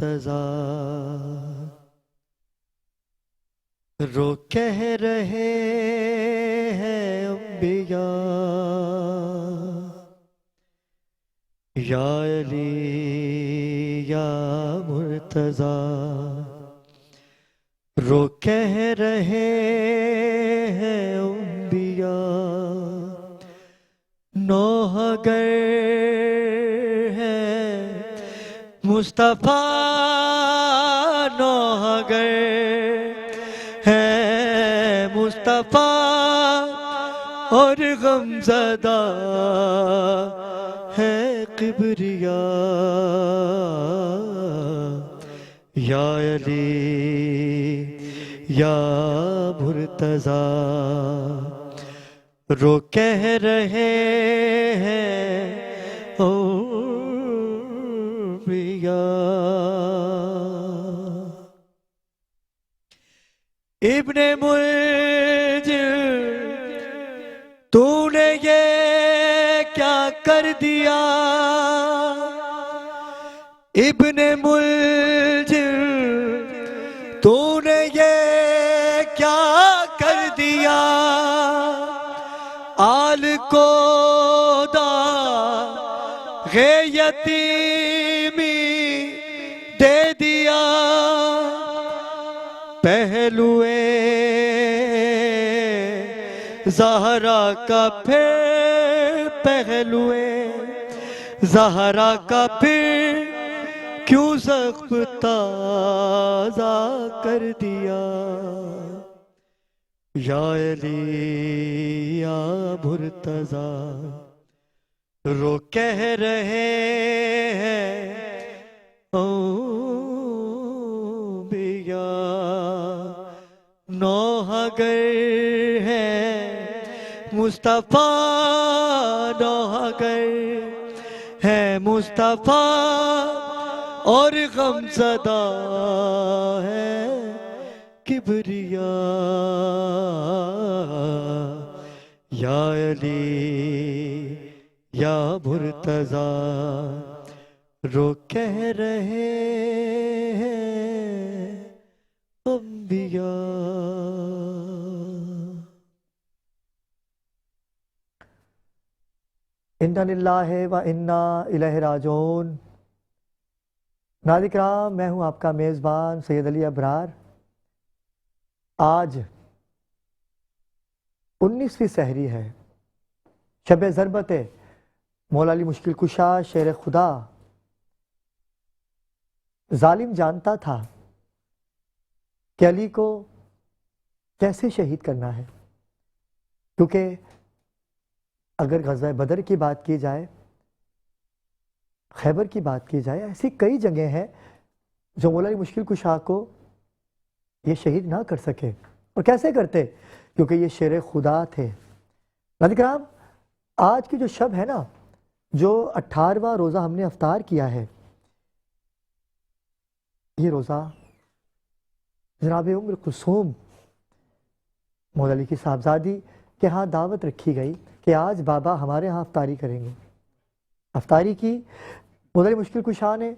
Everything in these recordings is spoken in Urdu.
مرتضی رو کہہ رہے ہیں انبیاء یا علی یا مرتضی رو کہہ رہے ہیں انبیاء نوح گر ہے مصطفیٰ نوح گر ہے مصطفیٰ اور غمزدہ ہے کبریاء یا علی یا مرتضی رو کہہ رہے ہیں اولیاء ابن ملجم تو نے یہ کیا کر دیا ابن ملجم تو نے یہ کیا کر دیا آل کو داغ یتیمی دے دیا پہلوئے زہرا کا پھر پہلوئے زہرا کا پھر کیوں زخم تازہ کر دیا یا علی یا مرتضی رو کہہ رہے ہیں انبیاء نوح گر ہے مصطفیٰ نوح گر ہے مصطفیٰ اور غمزدہ ہے کبریاء یا علی یا مرتضی رو کہہ رہے ہیں انبیاء انا للہ و انا الیہ راجعون ناظرین کرام میں ہوں آپ کا میزبان سید علی ابرار آج 19ویں سحری ہے شب ضربت مولا علی مشکل کشا شیر خدا ظالم جانتا تھا کہ علی کو کیسے شہید کرنا ہے کیونکہ اگر غزوہ بدر کی بات کی جائے خیبر کی بات کی جائے ایسی کئی جگہیں ہیں جو مولا علی مشکل کشا کو یہ شہید نہ کر سکے اور کیسے کرتے کیونکہ یہ شیر خدا تھے ناظرین کرام آج کی جو شب ہے نا جو 18واں روزہ ہم نے افطار کیا ہے یہ روزہ جناب ام کلثوم مولا علی کی صاحبزادی کے ہاں دعوت رکھی گئی کہ آج بابا ہمارے ہاں افطاری کریں گے افطاری کی مولا علی مشکل کشا نے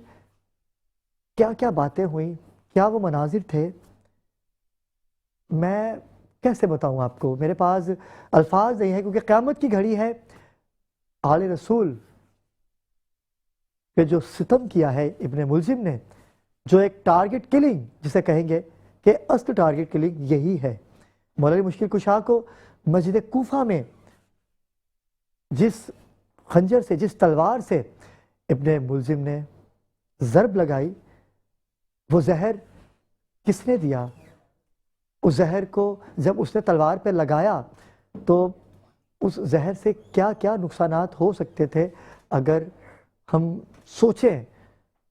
کیا کیا باتیں ہوئیں کیا وہ مناظر تھے میں کیسے بتاؤں آپ کو میرے پاس الفاظ نہیں ہیں کیونکہ قیامت کی گھڑی ہے آل رسول کہ جو ستم کیا ہے ابن ملجم نے جو ایک ٹارگٹ کلنگ جسے کہیں گے کہ اصل ٹارگٹ کلنگ یہی ہے مولا علی مشکل کشا کو مسجد کوفہ میں جس خنجر سے جس تلوار سے ابن ملجم نے ضرب لگائی وہ زہر کس نے دیا اس زہر کو جب اس نے تلوار پہ لگایا تو اس زہر سے کیا کیا نقصانات ہو سکتے تھے اگر ہم سوچیں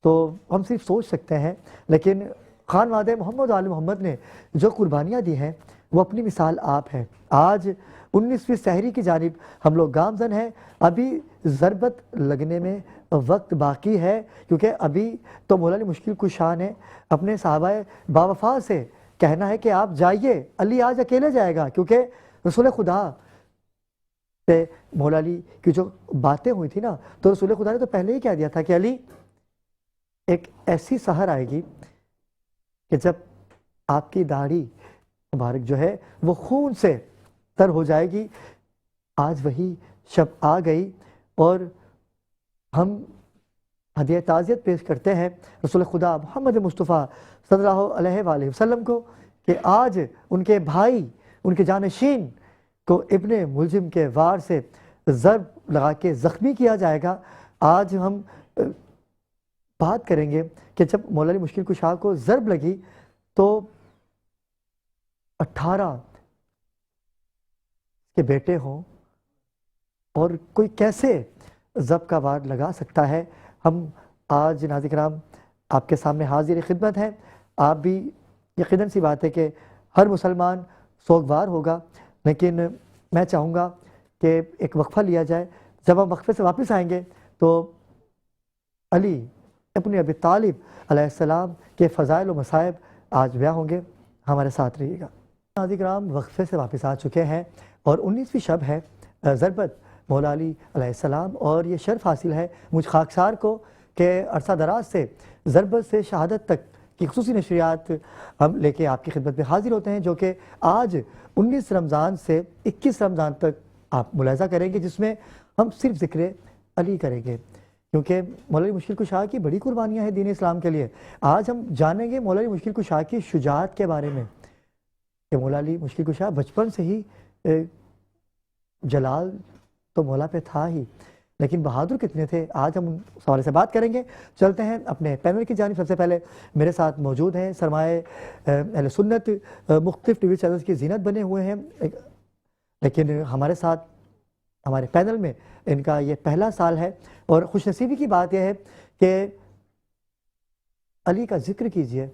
تو ہم صرف سوچ سکتے ہیں لیکن خان وادے محمد آل محمد نے جو قربانیاں دی ہیں وہ اپنی مثال آپ ہے آج 19ویں سحری کی جانب ہم لوگ گامزن ہیں ابھی ضربت لگنے میں وقت باقی ہے کیونکہ ابھی تو مولا علی مشکل کشا نے اپنے صحابہ باوفا سے کہنا ہے کہ آپ جائیے علی آج اکیلے جائے گا کیونکہ رسول خدا سے مولا علی کی جو باتیں ہوئی تھی نا تو رسول خدا نے تو پہلے ہی کہہ دیا تھا کہ علی ایک ایسی سحر آئے گی کہ جب آپ کی داڑھی مبارک جو ہے وہ خون سے تر ہو جائے گی. آج وہی شب آ گئی اور ہم ہدیہ تعزیت پیش کرتے ہیں رسول خدا محمد مصطفیٰ صلی اللہ علیہ وآلہ وسلم کو کہ آج ان کے بھائی، ان کے جانشین کو ابن ملجم کے وار سے ضرب لگا کے زخمی کیا جائے گا. آج ہم بات کریں گے کہ جب مولا علی مشکل کشا کو ضرب لگی تو 18 کے بیٹے ہوں اور کوئی کیسے ضرب کا وار لگا سکتا ہے. ہم آج ناظرین کرام آپ کے سامنے حاضر خدمت ہیں. آپ بھی یقیناً سی بات ہے کہ ہر مسلمان سوگوار ہوگا، لیکن میں چاہوں گا کہ ایک وقفہ لیا جائے. جب ہم وقفے سے واپس آئیں گے تو علی ابن ابی طالب علیہ السلام کے فضائل و مصائب آج بیان ہوں گے. ہمارے ساتھ رہیے گا. ناظرین کرام وقفے سے واپس آ چکے ہیں اور 19ویں شب ہے ضربت مولا علی علیہ السلام، اور یہ شرف حاصل ہے مجھ خاکسار کو کہ عرصہ دراز سے ضربت سے شہادت تک کی خصوصی نشریات ہم لے کے آپ کی خدمت میں حاضر ہوتے ہیں، جو کہ آج 19 رمضان سے 21 رمضان تک آپ ملاحظہ کریں گے، جس میں ہم صرف ذکر علی کریں گے، کیونکہ مولا علی مشکل کشا کی بڑی قربانیاں ہیں دین اسلام کے لیے. آج ہم جانیں گے مولا علی مشکل کشا کی شجاعت کے بارے میں کہ مولا علی مشکل کشا بچپن سے ہی جلال تو مولا پہ تھا ہی، لیکن بہادر کتنے تھے. آج ہم اس حوالے سے بات کریں گے. چلتے ہیں اپنے پینل کی جانب. سب سے پہلے میرے ساتھ موجود ہیں سرمایہ اہل سنت، مختلف ٹی وی چینلز کی زینت بنے ہوئے ہیں، لیکن ہمارے ساتھ ہمارے پینل میں ان کا یہ پہلا سال ہے. اور خوش نصیبی کی بات یہ ہے کہ علی کا ذکر کیجئے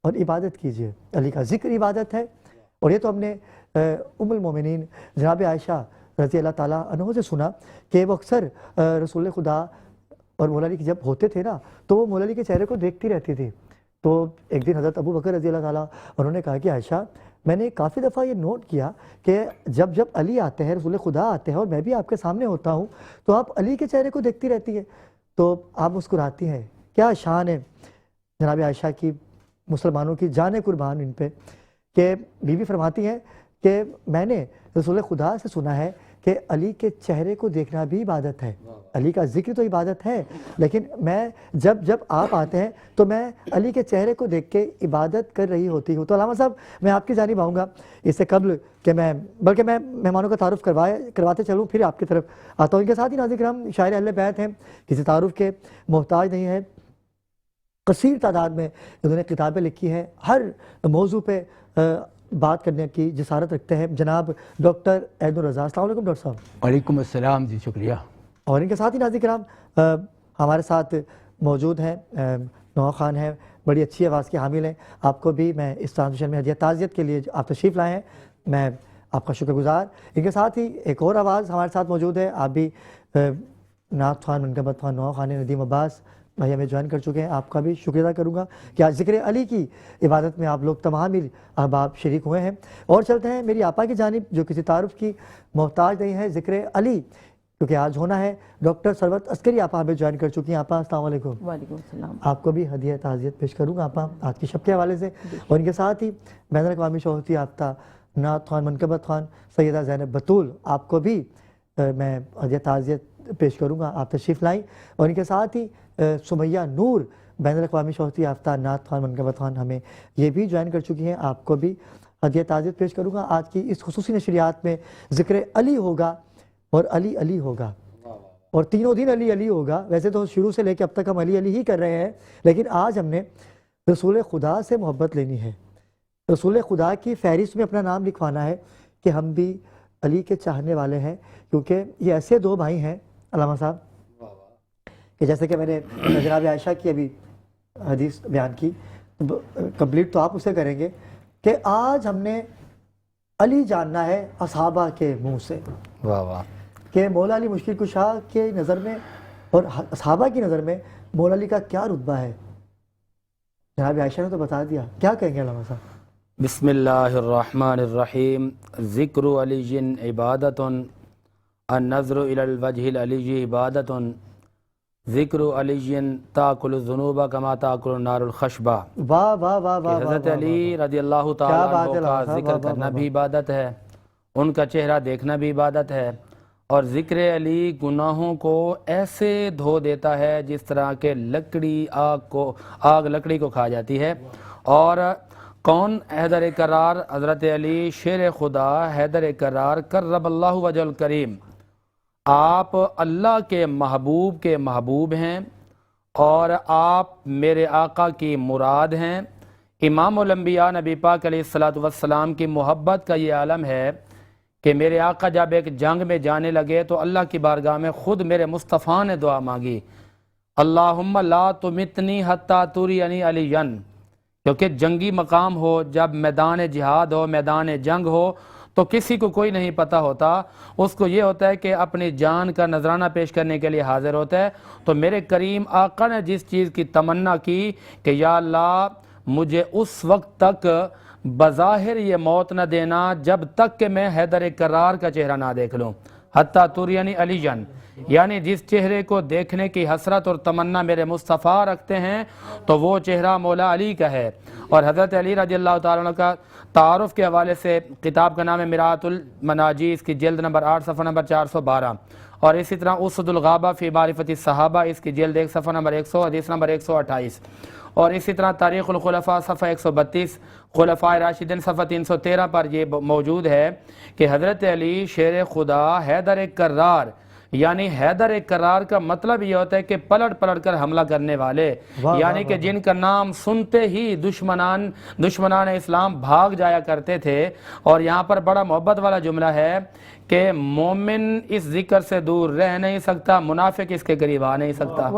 اور عبادت کیجئے. علی کا ذکر عبادت ہے، اور یہ تو ہم نے ام المومنین جناب عائشہ رضی اللہ تعالیٰ عنہ سے سنا کہ وہ اکثر رسول خدا اور مولا علی جب ہوتے تھے نا تو وہ مولا علی کے چہرے کو دیکھتی رہتی تھی. تو ایک دن حضرت ابو بکر رضی اللہ تعالیٰ انہوں نے کہا کہ عائشہ، میں نے کافی دفعہ یہ نوٹ کیا کہ جب علی آتے ہیں، رسول خدا آتے ہیں، اور میں بھی آپ کے سامنے ہوتا ہوں، تو آپ علی کے چہرے کو دیکھتی رہتی ہے. تو آپ مسکراتی ہیں. کیا شان ہے جناب عائشہ کی، مسلمانوں کی جان قربان ان پہ، کہ بی بی فرماتی ہیں کہ میں نے رسول خدا سے سنا ہے کہ علی کے چہرے کو دیکھنا بھی عبادت ہے. علی کا ذکر تو عبادت ہے، لیکن میں جب آپ آتے ہیں تو میں علی کے چہرے کو دیکھ کے عبادت کر رہی ہوتی ہوں. تو علامہ صاحب میں آپ کی جانب آؤں گا اس سے قبل کہ بلکہ میں مہمانوں کا تعارف کرواتے چلوں، پھر آپ کی طرف آتا ہوں. ان کے ساتھ ہی ناظرین کرام شاعر اہل بیت ہیں، کسی تعارف کے محتاج نہیں ہیں. کثیر تعداد میں انہوں نے کتابیں لکھی ہیں، ہر موضوع پہ بات کرنے کی جسارت رکھتے ہیں. جناب ڈاکٹر عید الرضا، السلام علیکم ڈاکٹر صاحب. وعلیکم السلام جی، شکریہ. اور ان کے ساتھ ہی ناظرین کرام ہمارے ساتھ موجود ہیں نوح خان ہیں، بڑی اچھی آواز کے حامل ہیں. آپ کو بھی میں اس ٹرانزیشن میں ہدیہ تعزیت کے لیے آپ تشریف لائے ہیں، میں آپ کا شکر گزار. ان کے ساتھ ہی ایک اور آواز ہمارے ساتھ موجود ہے. آپ بھی نعت خوان، منقبت خوان نوح خان ندیم عباس بھائی ہمیں جوائن کر چکے ہیں. آپ کا بھی شکریہ ادا کروں گا کہ آج ذکر علی کی عبادت میں آپ لوگ تمام ہی احباب شریک ہوئے ہیں. اور چلتے ہیں میری آپا کی جانب جو کسی تعارف کی محتاج نہیں ہے، ذکر علی کیونکہ آج ہونا ہے. ڈاکٹر ثروت عسکری آپا ہمیں جوائن کر چکی ہیں. آپا السلام علیکم. وعلیکم السلام. آپ کو بھی ہدیہ تعزیت پیش کروں گا آپا آج کی شب کے حوالے سے. اور ان کے ساتھ ہی بین الاقوامی شہرت یافتہ نعت خوان منقبت خوان سیدہ زینب بطول، آپ کو بھی میں ہدیہ تعزیت پیش کروں گا. آپ تشریف لائیں. اور ان کے ساتھ ہی سمیہ نور بین الاقوامی شہرت یافتہ نعت خوان منقبت خوان ہمیں یہ بھی جوائن کر چکی ہیں. آپ کو بھی ہدیہ تعزیت پیش کروں گا. آج کی اس خصوصی نشریات میں ذکر علی ہوگا اور علی علی ہوگا، اور تینوں دن علی علی ہوگا. ویسے تو شروع سے لے کے اب تک ہم علی علی ہی کر رہے ہیں، لیکن آج ہم نے رسول خدا سے محبت لینی ہے، رسول خدا کی فہرست میں اپنا نام لکھوانا ہے کہ ہم بھی علی کے چاہنے والے ہیں. کیونکہ یہ ایسے دو بھائی ہیں علامہ صاحب کہ جیسے کہ میں نے جناب عائشہ کی ابھی حدیث بیان کی، کمپلیٹ تو آپ اسے کریں گے کہ آج ہم نے علی جاننا ہے اصحابہ کے منہ سے. واہ واہ. کہ مولا علی مشکل کشا کے نظر میں اور صحابہ کی نظر میں مولا علی کا کیا رتبہ ہے. جناب عائشہ نے تو بتا دیا، کیا کہیں گے علامہ صاحب؟ بسم اللہ الرحمن الرحیم. ذکر علی عبادت، النظر الی الوجہ العلی عبادت، ذکر علی تاکل الذنوب کما تاکل النار الخشبہ، واہ واہ واہ کہ واہ حضرت واہ علی رضی اللہ کیا تعالیٰ بات ہے عنہ کا لوگ صاحب، ذکر واہ واہ کرنا واہ بھی عبادت ہے، ان کا چہرہ دیکھنا بھی عبادت ہے، اور ذکر علی گناہوں کو ایسے دھو دیتا ہے جس طرح کہ آگ لکڑی کو کھا جاتی ہے۔ اور کون حیدر کرار؟ حضرت علی شیر خدا حیدر کرار کرب اللہ وجہ الکریم، آپ اللہ کے محبوب ہیں اور آپ میرے آقا کی مراد ہیں۔ امام الانبیاء نبی پاک علیہ الصلوۃ والسلام کی محبت کا یہ عالم ہے کہ میرے آقا جب ایک جنگ میں جانے لگے تو اللہ کی بارگاہ میں خود میرے مصطفیٰ نے دعا مانگی، اللہم لا تمتنی حتی ترینی علین، کیونکہ جنگی مقام ہو، جب میدان جہاد ہو، میدان جنگ ہو، تو کسی کو کوئی نہیں پتہ ہوتا، اس کو یہ ہوتا ہے کہ اپنی جان کا نذرانہ پیش کرنے کے لیے حاضر ہوتا ہے۔ تو میرے کریم آقا نے جس چیز کی تمنا کی کہ یا اللہ مجھے اس وقت تک بظاہر یہ موت نہ دینا جب تک کہ میں حیدر کرار کا چہرہ نہ دیکھ لوں، حتیٰ ترینی علیًا، یعنی جس چہرے کو دیکھنے کی حسرت اور تمنا میرے مصطفیٰ رکھتے ہیں تو وہ چہرہ مولا علی کا ہے۔ اور حضرت علی رضی اللہ تعالیٰ عنہ کا تعارف کے حوالے سے کتاب کا نام ہے مرآۃ المناجی، اس کی جلد نمبر 8 صفحہ نمبر 412، اور اسی طرح اسد الغابہ فی معرفت الصحابہ، اس کی جلد 1 صفحہ نمبر 100 حدیث نمبر 128، اور اسی طرح تاریخ الخلفاء صفحہ 132، خلفاء راشدین صفحہ 313 پر یہ موجود ہے کہ حضرت علی شیر خدا حیدر کرار، یعنی حیدر کرار کا مطلب یہ ہوتا ہے کہ پلٹ کر حملہ کرنے والے، یعنی کہ جن کا نام سنتے ہی دشمنان اسلام بھاگ جایا کرتے تھے۔ اور یہاں پر بڑا محبت والا جملہ ہے کہ مومن اس ذکر سے دور رہ نہیں سکتا، منافق اس کے قریب آ نہیں سکتا۔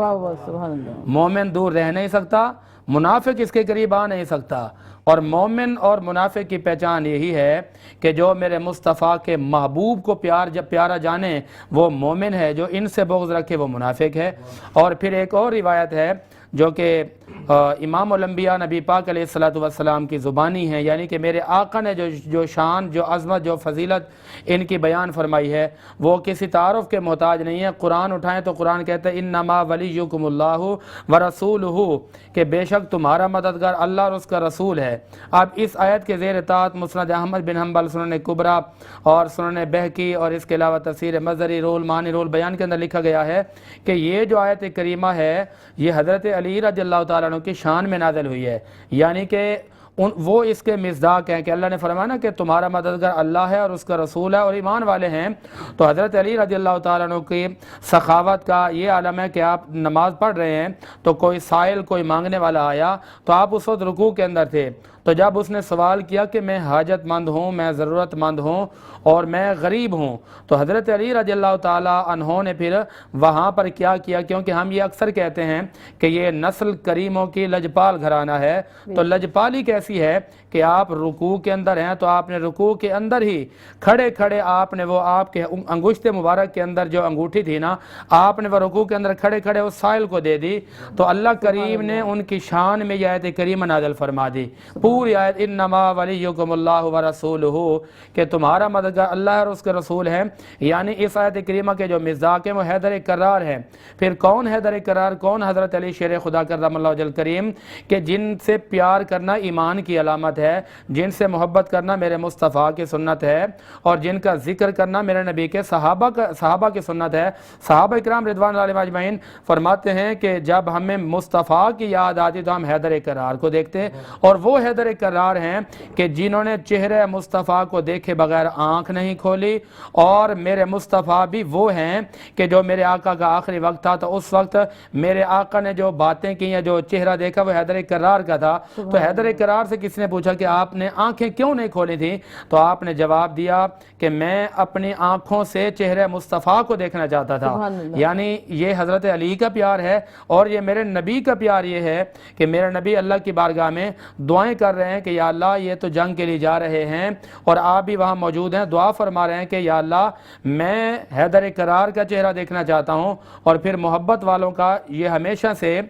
مومن دور رہ نہیں سکتا، منافق اس کے قریب آ نہیں سکتا۔ اور مومن اور منافق کی پہچان یہی ہے کہ جو میرے مصطفیٰ کے محبوب کو پیارا جانے وہ مومن ہے، جو ان سے بغض رکھے وہ منافق ہے۔ اور پھر ایک اور روایت ہے جو کہ امام الانبیاء نبی پاک علیہ الصلوۃ والسلام کی زبانی ہے، یعنی کہ میرے آقا نے جو شان، جو عظمت، جو فضیلت ان کی بیان فرمائی ہے وہ کسی تعارف کے محتاج نہیں ہے۔ قرآن اٹھائیں تو قرآن کہتا ہے انما ولیکم اللہ ورسولہ، کہ بے شک تمہارا مددگار اللہ اور اس کا رسول ہے۔ اب اس آیت کے زیر اطاعت مسند احمد بن حنبل، سنن کبریٰ اور سنن بہقی اور اس کے علاوہ تفسیر مظہری، رول معنی، رول بیان کے اندر لکھا گیا ہے کہ یہ جو آیت کریمہ ہے یہ حضرت علی رضی اللہ تعالیٰ عنہ کی شان میں نازل ہوئی ہے، یعنی کہ وہ اس کے مصداق ہیں کہ اللہ نے فرمایا نا کہ تمہارا مددگار اللہ ہے اور اس کا رسول ہے اور ایمان والے ہیں۔ تو حضرت علی رضی اللہ تعالیٰ عنہ کی سخاوت کا یہ عالم ہے کہ آپ نماز پڑھ رہے ہیں تو کوئی سائل، کوئی مانگنے والا آیا تو آپ اس وقت رکوع کے اندر تھے، تو جب اس نے سوال کیا کہ میں حاجت مند ہوں، میں ضرورت مند ہوں اور میں غریب ہوں، تو حضرت علی رضی اللہ تعالیٰ عنہ نے پھر وہاں پر کیا کیا، کیونکہ ہم یہ اکثر کہتے ہیں کہ یہ نسل کریموں کی لجپال گھرانہ ہے، تو لجپالی کیسی ہے کہ آپ رکوع کے اندر ہیں تو آپ نے رکوع کے اندر ہی کھڑے کھڑے آپ نے وہ آپ کے انگشت مبارک کے اندر جو انگوٹھی تھی نا، آپ نے وہ رکوع کے اندر کھڑے کھڑے اس سائل کو دے دی، تو اللہ کریم نے ان کی شان میں یہ آیت کریمہ نازل فرما دی، پوری آیت انما ولیکم اللہ ورسولہ، کہ تمہارا مددگار اللہ اور اس کے رسول ہیں۔ یعنی اس آیت کریمہ کے جو مصداق ہیں وہ حیدر کرار ہیں۔ پھر کون حیدر کرار، کون حضرت علی شیر خدا کرم اللہ وجہ الکریم، کہ جن سے پیار کرنا ایمان کی علامت ہے، جن سے محبت کرنا میرے مصطفیٰ کی سنت ہے، اور جن کا ذکر کرنا میرے نبی کے صحابہ کی سنت ہے۔ صحابہ اکرام رضوان اللہ علیہم اجمعین فرماتے ہیں کہ جب ہمیں مصطفیٰ کی یاد آتی تو ہم حیدر کرار کو دیکھتے ہیں، اور وہ حیدر کرار ہیں کہ جنہوں نے چہرے مصطفیٰ کو دیکھے بغیر آنکھ نہیں کھولی، اور میرے مصطفیٰ بھی وہ ہیں کہ جو میرے آقا کا آخری وقت تھا تو اس وقت میرے آقا نے جو باتیں کی یا جو چہرہ دیکھا وہ حیدر کرار کا تھا۔ تو حیدر کرار سے کس نے پوچھا کہ آپ نے آنکھیں کیوں نہیں کھولی تھی، تو آپ نے جواب دیا کہ میں اپنی آنکھوں سے چہرے مصطفیٰ کو دیکھنا چاہتا تھا۔ یعنی یہ حضرت علی کا پیار ہے، اور یہ میرے نبی کا پیار یہ ہے کہ میرے نبی اللہ کی بارگاہ میں دعائیں کر رہے ہیں کہ یا اللہ یہ تو جنگ کے لیے جا رہے ہیں اور آپ بھی وہاں موجود ہیں، دعا فرما رہے ہیں کہ یا اللہ میں حیدر کرار کا چہرہ دیکھنا چاہتا ہوں۔ اور پھر محبت والوں کا یہ ہمیشہ سے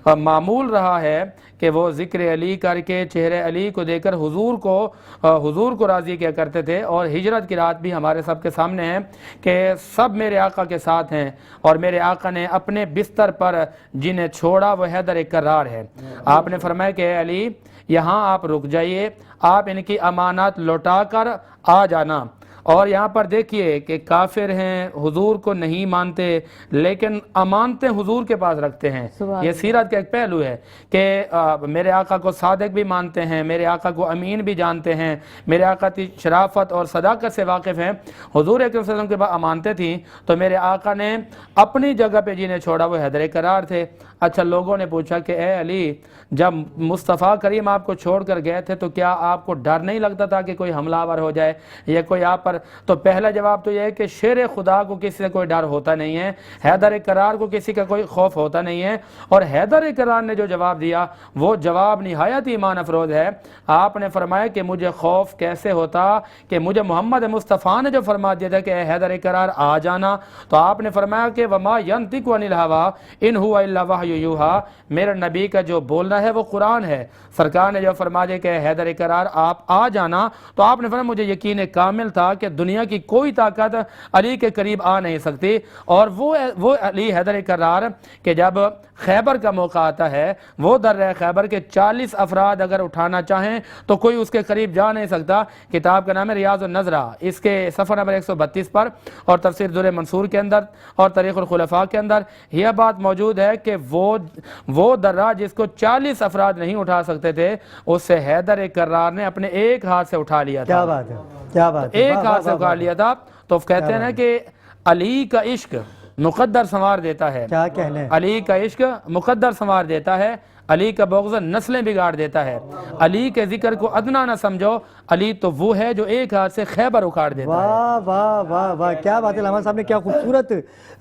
معمول رہا ہے کہ وہ ذکر علی کر کے چہرے علی کو دے کر حضور کو راضی کیا کرتے تھے. اور ہجرت کی رات بھی ہمارے سب کے سامنے ہے کہ سب میرے آقا کے ساتھ ہیں اور میرے آقا نے اپنے بستر پر جنہیں چھوڑا وہ حیدر کرار ہے. آپ نے فرمایا کہ اے علی یہاں آپ رک جائیے, آپ ان کی امانات لوٹا کر آ جانا. اور یہاں پر دیکھیے کہ کافر ہیں, حضور کو نہیں مانتے لیکن امانتیں حضور کے پاس رکھتے ہیں. یہ سیرت کا ایک پہلو ہے کہ میرے آقا کو صادق بھی مانتے ہیں, میرے آقا کو امین بھی جانتے ہیں, میرے آقا کی شرافت اور صداقت سے واقف ہیں. حضور اکرم صلی اللہ علیہ وسلم کے پاس امانتیں تھیں تو میرے آقا نے اپنی جگہ پہ جنہیں چھوڑا وہ حیدر کرار تھے. اچھا, لوگوں نے پوچھا کہ اے علی جب مصطفیٰ کریم آپ کو چھوڑ کر گئے تھے تو کیا آپ کو ڈر نہیں لگتا تھا کہ کوئی حملہ آور ہو جائے یا کوئی آپ پر؟ تو پہلا جواب تو یہ ہے کہ شیر خدا کو کسی سے کوئی ڈر ہوتا نہیں ہے, حیدر کرار کو کسی کا کوئی خوف ہوتا نہیں ہے. اور حیدر کرار نے جو جواب دیا وہ جواب نہایت ایمان افروز ہے. آپ نے فرمایا کہ مجھے خوف کیسے ہوتا کہ مجھے محمد مصطفیٰ نے جو فرما دیا تھا کہ اے حیدر کرار آ جانا, تو آپ نے فرمایا کہ وما ینطق عن الہوی ان ہوا الا وحی یوحی, میرے نبی کا جو بولنا ہے وہ قرآن ہے. سرکار نے جو فرما دیا کہ اے حیدر کرار آپ آ جانا, تو آپ نے فرمایا مجھے یقین کامل تھا کہ دنیا کی کوئی طاقت علی کے قریب آ نہیں سکتی. اور وہ علی حیدر کرار کہ جب خیبر کا موقع آتا ہے, وہ در خیبر کے 40 افراد اگر اٹھانا چاہیں تو کوئی اس کے قریب جا نہیں سکتا. کتاب کا نام ہے ریاض النظرہ, اس کے صفحہ نمبر 132 پر اور تفسیر در منصور کے اندر اور تاریخ الخلفاء کے اندر یہ بات موجود ہے کہ وہ درہ جس کو 40 افراد نہیں اٹھا سکتے تھے اس سے حیدر کرار نے اپنے ایک ہاتھ سے اٹھا لیا تھا. کیا بات ہے, کیا بات ہے, ایک ہاتھ سے اٹھا لیا تھا. تو کہتے ہیں نا کہ علی کا عشق مقدر سنوار دیتا ہے, کیا کہنے, علی کا عشق مقدر سنوار دیتا ہے, علی کا بغض نسلیں بگاڑ دیتا ہے. علی کے ذکر کو ادنا نہ سمجھو, علی تو وہ ہے جو ایک ہاتھ سے خیبر اکھاڑ دیتا ہے. واہ واہ واہ واہ, کیا بات ہے. علامہ صاحب نے کیا خوبصورت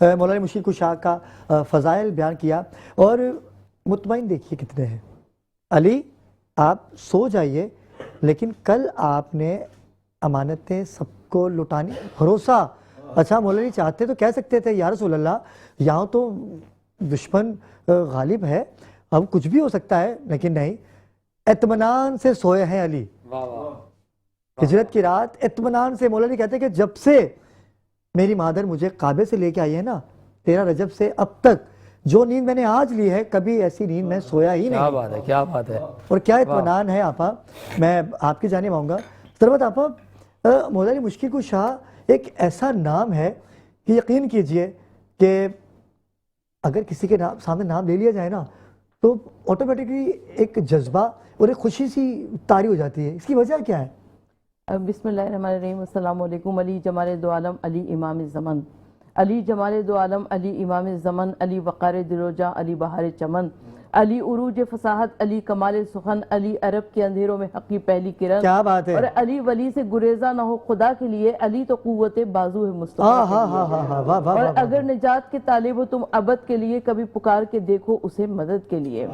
مولانا مشکل کشا کا فضائل بیان کیا. اور مطمئن دیکھیے کتنے ہیں. علی آپ سو جائیے لیکن کل آپ نے امانتیں سب کو لٹانی, بھروسہ. اچھا مولا علی چاہتے تو کہہ سکتے تھے یا رسول اللہ یہاں تو دشمن غالب ہے, اب کچھ بھی ہو سکتا ہے, لیکن نہیں, اطمینان سے سوئے ہیں علی. ہجرت کی رات اطمینان سے. مولا علی کہتے ہیں کہ جب سے میری مادر مجھے کعبے سے لے کے آئی ہے نا 13 رجب سے اب تک جو نیند میں نے آج لی ہے کبھی ایسی نیند میں سویا ہی نہیں. کیا بات ہے, کیا بات ہے. اور کیا اطمینان ہے آپا. میں آپ کی جانب آؤں گا. سربت آپا, مولا علی مشکل کشا ایک ایسا نام ہے کہ یقین کیجئے کہ اگر کسی کے سامنے نام لے لیا جائے نا تو آٹومیٹکلی ایک جذبہ اور ایک خوشی سی طاری ہو جاتی ہے. اس کی وجہ کیا ہے؟ بسم اللہ الرحمن الرحیم. السلام علیکم. علی جمال دو عالم, علی امام الزمن, علی جمال دو عالم, علی امام الزمن, علی وقار دروجہ, علی بہار چمن, علی عروج فصاحت, علی کمال سخن, علی عرب کے اندھیروں میں حق کی پہلی کرن. کیا بات ہے. اور علی ولی سے گریزہ نہ ہو خدا کے لیے, علی تو قوت بازو ہے مصطفیٰ کے لیے. اور اگر نجات کے طالب ہو تم ابد کے لیے, کبھی پکار کے دیکھو اسے مدد کے لیے.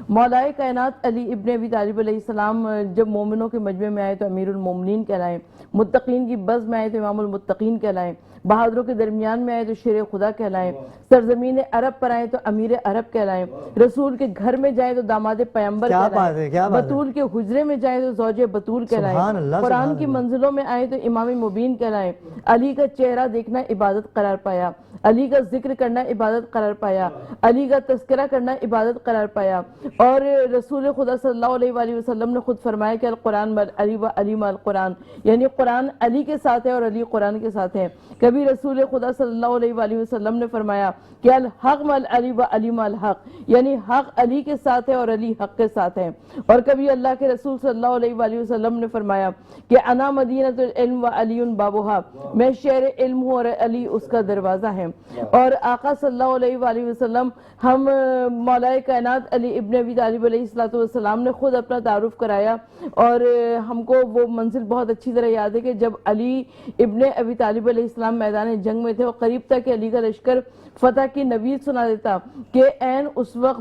مولائے کائنات علی ابن ابی طالب علیہ السلام جب مومنوں کے مجمع میں آئے تو امیر المومنین کہلائیں, متقین کی بز میں آئے تو امام المتقین کہلائیں, بہادروں کے درمیان میں آئے تو شیر خدا کہلائیں, سرزمین عرب پر آئے تو امیر عرب کہلائیں, رسول کے گھر میں جائیں تو داماد پیغمبر کہلائیں, بطول کے حجرے میں جائیں تو زوج بطول کہلائیں, قرآن کی منزلوں میں آئے تو امام مبین کہلائیں. علی کا چہرہ دیکھنا عبادت قرار پایا, علی کا ذکر کرنا عبادت قرار پایا, علی کا تذکرہ کرنا عبادت قرار پایا. اور رسول خدا صلی اللہ علیہ وآلہ وسلم نے خود فرمایا کہ القرآن مع علی و علی مع القرآن, یعنی قرآن علی کے ساتھ ہے اور علی قرآن کے ساتھ ہے. کبھی رسول خدا صلی اللہ علیہ وآلہ وسلم نے فرمایا کہ الحق مع علی و علی مع الحق, یعنی حق علی کے ساتھ ہے اور علی حق کے ساتھ ہے. اور کبھی اللہ کے رسول صلی اللہ علیہ وآلہ وسلم نے فرمایا کہ انا مدینۃ العلم و علی بابھا, میں شہر علم ہوں اور علی اس کا دروازہ ہے. اور آقا صلی اللہ علیہ وآلہ وسلم ہم مولائے کائنات علی ابن ابی طالب علیہ السلام نے خود اپنا تعارف کرایا. اور ہم کو وہ منزل بہت اچھی طرح یاد ہے کہ جب علی ابن ابی طالب علیہ السلام میدان جنگ میں تھے اور قریب تھا کہ علی کا لشکر فتح کی نوید سنا دیتا کہ این اس وقت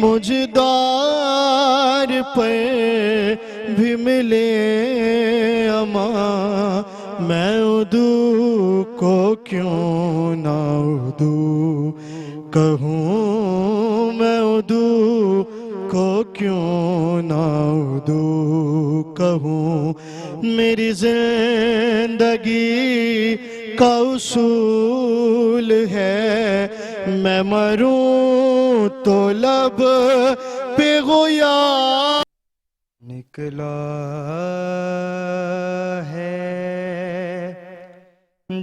مجھ دار پہ بھی ملے امان، میں اردو کو کیوں نہ اردو کہوں، میں اردو کو کیوں نہ اردو کہوں، میری زندگی کا اصول ہے، میں مروں تو لب پہ گویا نکلا ہے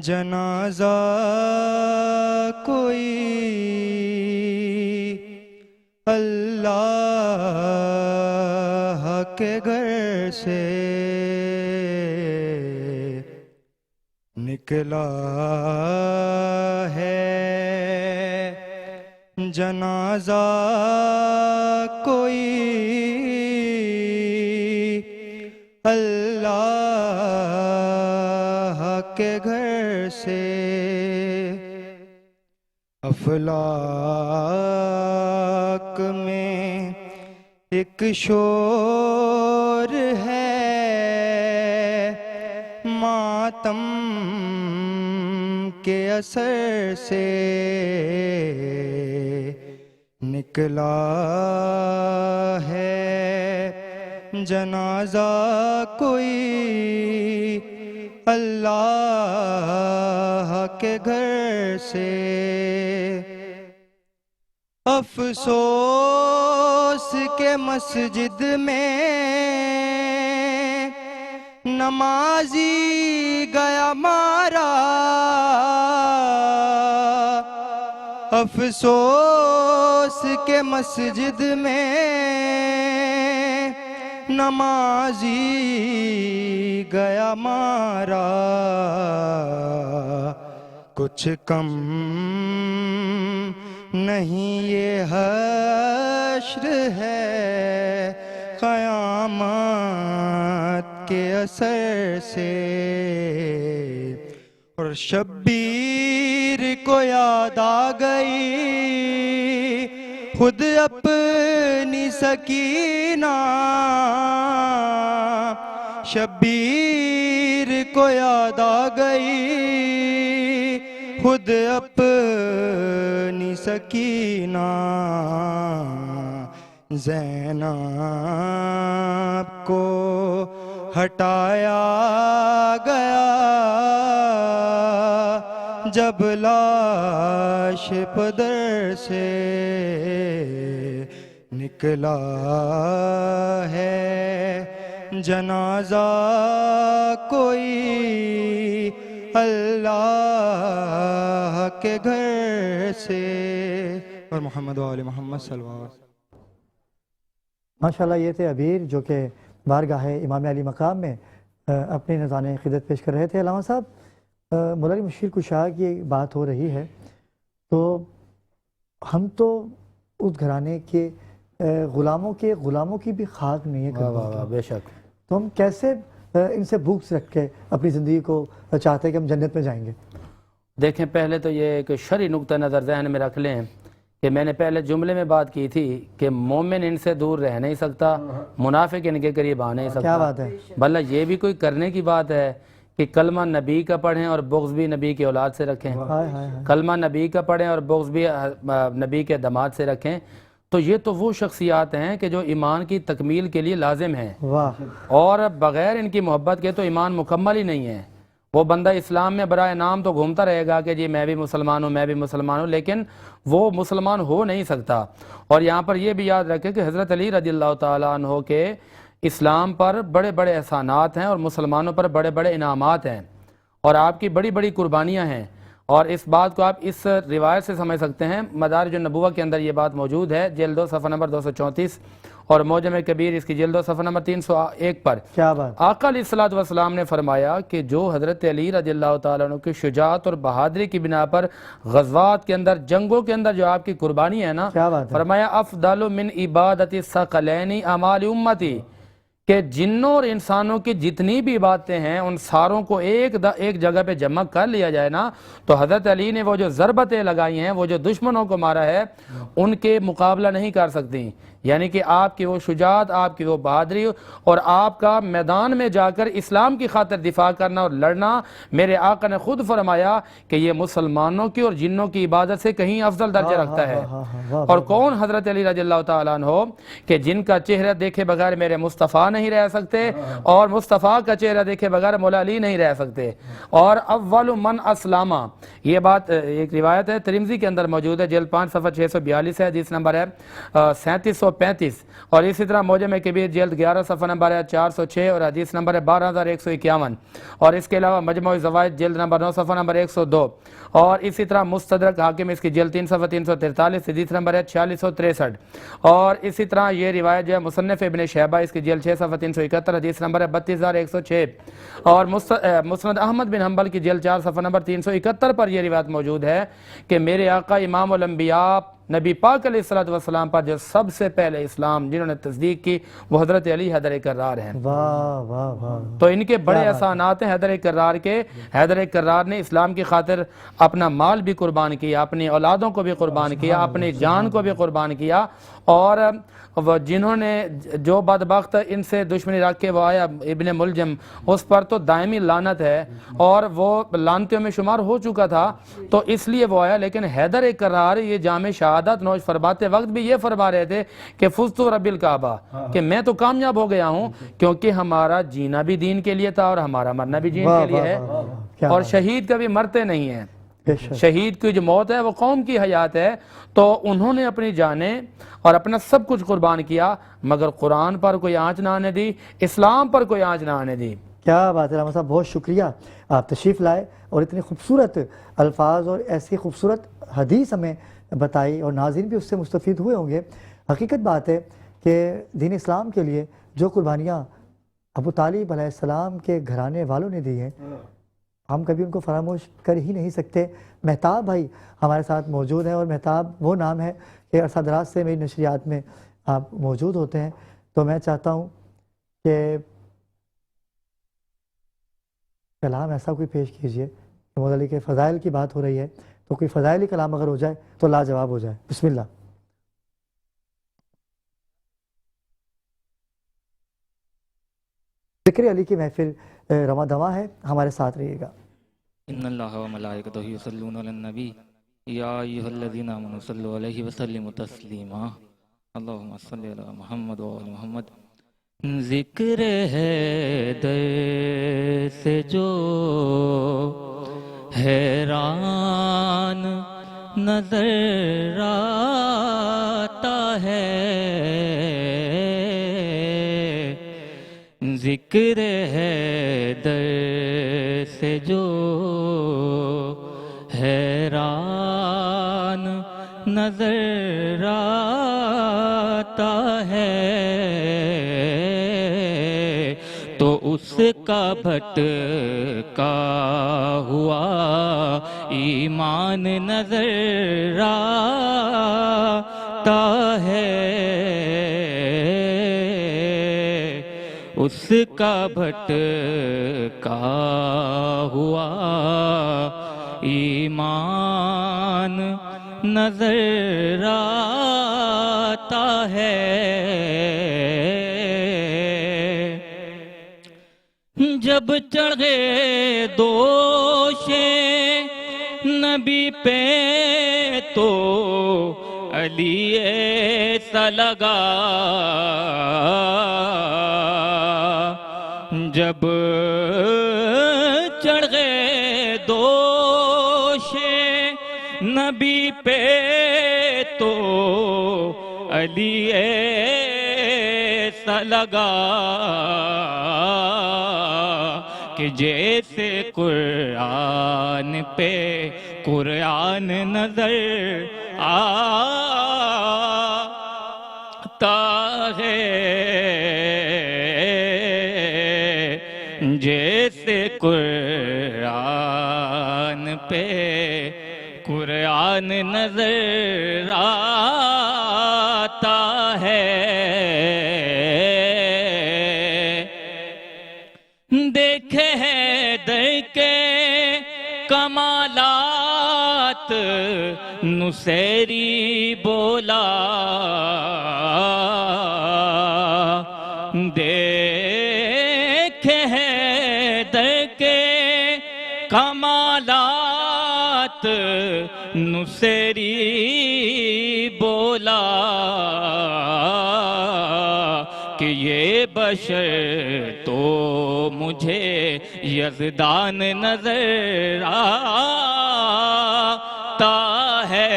جنازہ کوئی اللہ کے گھر سے، نکلا ہے جنازہ کوئی اللہ کے گھر سے، افلاک میں ایک شور ہے، ماتم کے اثر سے نکلا ہے جنازہ کوئی اللہ کے گھر سے، افسوس کے مسجد میں نمازی گیا مارا، افسوس کے مسجد میں نمازی گیا مارا، کچھ کم نہیں یہ حشر ہے قیامت کے اثر سے، اور شبیر کو یاد آ گئی خود اپنی سکینہ، شبیر کو یاد آ گئی خود اپنی سکینہ، زینب کو ہٹایا گیا جب لاش پدر سے، نکلا ہے جنازہ کوئی اللہ کے گھر سے، اور محمد و آل محمد صلی اللہ علیہ وسلم۔ ماشاءاللہ یہ تھے عبیر جو کہ بارگاہ امام علی مقام میں اپنی نذرانِ عقیدت پیش کر رہے تھے۔ علامہ صاحب، مولا علی مشکل کشا کی بات ہو رہی ہے تو ہم تو اس گھرانے کے غلاموں کی بھی خاک نہیں ہے، بے شک، تو ہم کیسے ان سے بغض رکھ کے اپنی زندگی کو چاہتے ہیں کہ ہم جنت میں جائیں گے؟ دیکھیں پہلے تو یہ ایک شرعی نقطہ نظر ذہن میں رکھ لیں کہ میں نے پہلے جملے میں بات کی تھی کہ مومن ان سے دور رہ نہیں سکتا، منافق ان کے قریب آ نہیں سکتا۔ کیا بات ہے؟ بھلا یہ بھی کوئی کرنے کی بات ہے کہ کلمہ نبی کا پڑھیں اور بغض بھی نبی کی اولاد سے رکھیں، کلمہ نبی کا پڑھیں اور بغض بھی نبی کے داماد سے رکھیں، تو یہ تو وہ شخصیات ہیں کہ جو ایمان کی تکمیل کے لیے لازم ہیں، اور بغیر ان کی محبت کے تو ایمان مکمل ہی نہیں ہے۔ وہ بندہ اسلام میں برائے نام تو گھومتا رہے گا کہ جی میں بھی مسلمان ہوں، میں بھی مسلمان ہوں، لیکن وہ مسلمان ہو نہیں سکتا۔ اور یہاں پر یہ بھی یاد رکھیں کہ حضرت علی رضی اللہ تعالیٰ عنہ کے اسلام پر بڑے بڑے احسانات ہیں اور مسلمانوں پر بڑے بڑے انعامات ہیں، اور آپ کی بڑی بڑی قربانیاں ہیں، اور اس بات کو آپ اس روایت سے سمجھ سکتے ہیں۔ مدارج النبوہ کے اندر یہ بات موجود ہے، جلد 2 صفحہ نمبر 234، اور معجم کبیر اس کی جلد 2 صفحہ نمبر 301 پر کیا بات؟ آقا علیہ الصلوۃ والسلام نے فرمایا کہ جو حضرت علی رضی اللہ تعالیٰ عنہ کی شجاعت اور بہادری کی بنا پر غزوات کے اندر، جنگوں کے اندر جو آپ کی قربانی ہے نا، کیا بات ہے؟ فرمایا افضل من عبادت الثقلین اعمال امتی، کہ جنوں اور انسانوں کی جتنی بھی باتیں ہیں ان ساروں کو ایک جگہ پہ جمع کر لیا جائے نا تو حضرت علی نے وہ جو ضربتیں لگائی ہیں، وہ جو دشمنوں کو مارا ہے، ان کے مقابلہ نہیں کر سکتی. یعنی کہ آپ کی وہ شجاعت، آپ کی وہ بہادری اور آپ کا میدان میں جا کر اسلام کی خاطر دفاع کرنا اور لڑنا، میرے آقا نے خود فرمایا کہ یہ مسلمانوں کی اور جنوں کی عبادت سے کہیں افضل درجہ رکھتا ہے. اور کون حضرت علی رضی اللہ تعالیٰ عنہ کہ جن کا چہرہ دیکھے بغیر میرے مصطفیٰ نہیں رہ سکتے اور مصطفیٰ کا چہرہ دیکھے بغیر مولا علی نہیں رہ سکتے. اور اول من اسلامہ، یہ بات ایک روایت ہے ترمذی کے اندر موجود ہے، جلد 5 صفحہ 642 ہے، حدیث نمبر ہے 3735. اور اسی طرح موجم کبیر جلد 11 صفحہ نمبر ہے 406 اور حدیث نمبر ہے 12151. اور اس کے علاوہ مجموع زوائد جلد نمبر 9 صفحہ نمبر 102. اور اسی طرح مستدرک حاکم اس کی جلد 3 صفحہ 343 حدیث نمبر ہے 4663. اور اسی طرح یہ روایت جو ہے مصنف ابن شہبہ اس کی جلد 6 صفحہ 371 حدیث نمبر ہے 32106. اور مسند احمد بن حنبل کی جلد 4 صفحہ نمبر 371 پر یہ روایت موجود ہے کہ میرے آقا امام الانبیاء نبی پاک علیہ السلام پر جو سب سے پہلے اسلام جنہوں نے تصدیق کی وہ حضرت علی حیدر کرار ہیں. واہ واہ واہ. تو ان کے بڑے احسانات ہیں حیدر کرار کے. حیدر کرار نے اسلام کی خاطر اپنا مال بھی قربان کیا، اپنی اولادوں کو بھی قربان کیا، اپنی جان کو بھی قربان کیا. اور جنہوں نے جو بدبخت ان سے دشمنی رکھ کے وہ آیا ابن ملجم، اس پر تو دائمی لعنت ہے اور وہ لعنتوں میں شمار ہو چکا تھا تو اس لیے وہ آیا. لیکن حیدر کرار یہ جامع شہادت نوش فرماتے وقت بھی یہ فرما رہے تھے کہ فزت رب الکعبہ، کہ میں تو کامیاب ہو گیا ہوں کیونکہ ہمارا جینا بھی دین کے لیے تھا اور ہمارا مرنا بھی دین کے لیے ہے. اور شہید کبھی مرتے نہیں ہیں، شہید کی جو موت ہے وہ قوم کی حیات ہے. تو انہوں نے اپنی جانیں اور اپنا سب کچھ قربان کیا مگر قرآن پر کوئی آنچ نہ آنے دی، اسلام پر کوئی آنچ نہ آنے دی. کیا بات ہے رحمت صاحب، بہت شکریہ آپ تشریف لائے اور اتنی خوبصورت الفاظ اور ایسی خوبصورت حدیث ہمیں بتائی اور ناظرین بھی اس سے مستفید ہوئے ہوں گے. حقیقت بات ہے کہ دین اسلام کے لیے جو قربانیاں ابو طالب علیہ السلام کے گھرانے والوں نے دی ہیں ہم کبھی ان کو فراموش کر ہی نہیں سکتے. مہتاب بھائی ہمارے ساتھ موجود ہیں اور مہتاب وہ نام ہے کہ عرصہ دراز سے میری نشریات میں آپ موجود ہوتے ہیں. تو میں چاہتا ہوں کہ کلام ایسا کوئی پیش کیجئے کہ مولا علی کے فضائل کی بات ہو رہی ہے تو کوئی فضائلی کلام اگر ہو جائے تو لاجواب ہو جائے. بسم اللہ. ذکر علی کی محفل رواں دواں ہے، ہمارے ساتھ رہیے گا. ان اللہ و ملائکتہ یصلون علی النبی یا ایھا الذین آمنوا صلوا علیہ وسلموا تسلیما اللہم صلی علی محمد و آل محمد. ذکر ہے در سے جو حیران نظر آتا ہے، ذکر ہے در سے جو حیران نظر آتا ہے تو اس کا بھٹکا ہوا ایمان نظر آتا ہے، اس کا بھٹکا ہوا ایمان نظر آتا ہے. جب چڑھے دوش نبی پہ تو علی ایسا لگا، جب چڑھ گئے دوش نبی پہ تو علی ایسا لگا کہ جیسے قرآن پہ قرآن نظر آتا ہے، جیسے قرآن پہ قرآن نظر آتا ہے. حیدر کے کمالات نصیری بولا دیکھ حیدر کے کمالات نصیری بولا کہ یہ بشر تو مجھے یزدان نظر آتا ہے،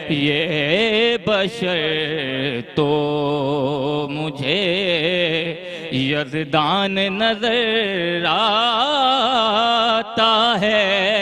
یہ بشر تو مجھے یزدان نظر آتا ہے۔